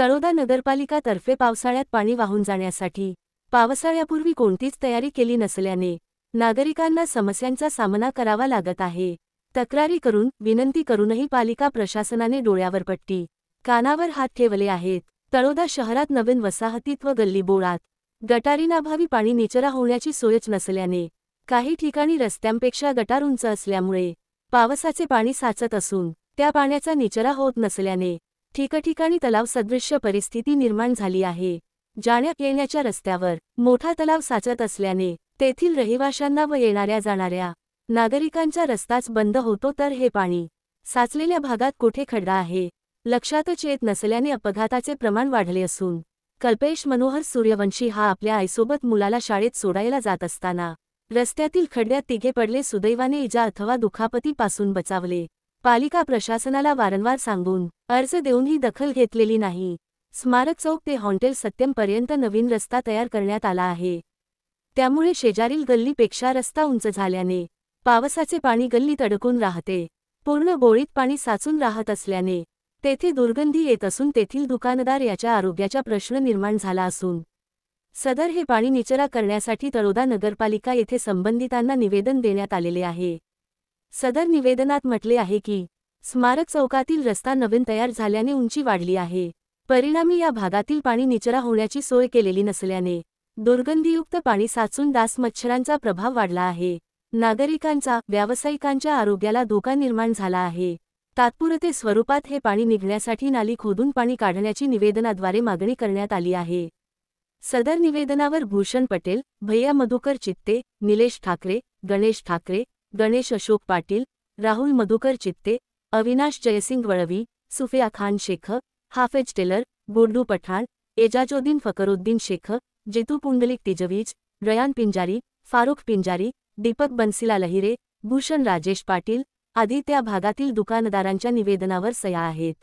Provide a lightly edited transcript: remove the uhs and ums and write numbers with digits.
तळोदा नगरपालिकातर्फे पावसाळ्यात पाणी वाहून जाण्यासाठी पावसाळ्यापूर्वी कोणतीच तयारी केली नसल्याने नागरिकांना समस्यांचा सामना करावा लागत आहे। तक्रारी करून विनंती करूनही पालिका प्रशासनाने डोळ्यावर पट्टी कानावर हात ठेवले आहेत। तळोदा शहरात नवीन वसाहतीत व गल्लीबोळात गटारींअभावी पाणी निचरा होण्याची सोयच नसल्याने काही ठिकाणी रस्त्यांपेक्षा गटार उंच असल्यामुळे पावसाचे पाणी साचत असून त्या पाण्याचा निचरा होत नसल्याने ठिकठिकाणी तलाव सदृश्य परिस्थिती निर्माण झाली आहे। जाण्या येण्याच्या रस्त्यावर मोठा तलाव साचत असल्याने तेथील रहिवाशांना व येणाऱ्या जाणाऱ्या नागरिकांचा रस्ताच बंद होतो, तर हे पाणी साचलेल्या भागात कुठे खड्डा आहे लक्षातच येत नसल्याने अपघाताचे प्रमाण वाढले असून कल्पेश मनोहर सूर्यवंशी हा आपल्या आईसोबत मुलाला शाळेत सोडायला जात असताना रस्त्यातील खड्ड्यात तिघे पडले। सुदैवाने इजा अथवा दुखापतीपासून बचावले। पालिका प्रशासनाला वारंवार सांगून अर्ज देऊनही दखल घेतलेली नाही। स्मारक चौक ते हॉटेल सत्यमपर्यंत नवीन रस्ता तयार करण्यात आला आहे, त्यामुळे शेजारील गल्लीपेक्षा रस्ता उंच झाल्याने पावसाचे पाणी गल्लीत अडकून राहते। पूर्ण बोळीत पाणी साचून राहत असल्याने तेथे दुर्गंधी येत असून तेथील दुकानदार याच्या आरोग्याचा प्रश्न निर्माण झाला असून सदर हे पाणी निचरा करण्यासाठी तळोदा नगरपालिका येथे संबंधितांना निवेदन देण्यात आलेले आहे। सदर निवेदनात म्हटले आहे की स्मारक चौकातील रस्ता नवीन तयार झाल्याने उंची वाढली आहे, परिणामी या भागातील पाणी निचरा होण्याची सोय केलेली नसल्याने दुर्गंधीयुक्त पाणी साचून डास मच्छरांचा प्रभाव वाढला आहे। नागरिकांचा व्यावसायिकांच्या आरोग्याला धोका निर्माण झाला आहे। तात्पुरते स्वरूपात हे पाणी निघण्यासाठी नाली खोदून पाणी काढण्याची निवेदनाद्वारे मागणी करण्यात आली आहे। सदर निवेदनावर भूषण पटेल, भैया मधुकर चित्ते, निलेश ठाकरे, गणेश ठाकरे, गणेश अशोक पाटील, राहुल मधुकर चित्ते, अविनाश जयसिंग वळवी, सुफिया खान शेख, हाफिज टेलर, गुड्डू पठाण, एजाजुद्दीन फकरुद्दीन शेख, जितू पुंडलिक तिजवीज, रयान पिंजारी, फारुख पिंजारी, दीपक बन्सीला लहिरे, भूषण राजेश पाटील आदी त्या भागातील दुकानदारांच्या निवेदनावर सह्या आहेत।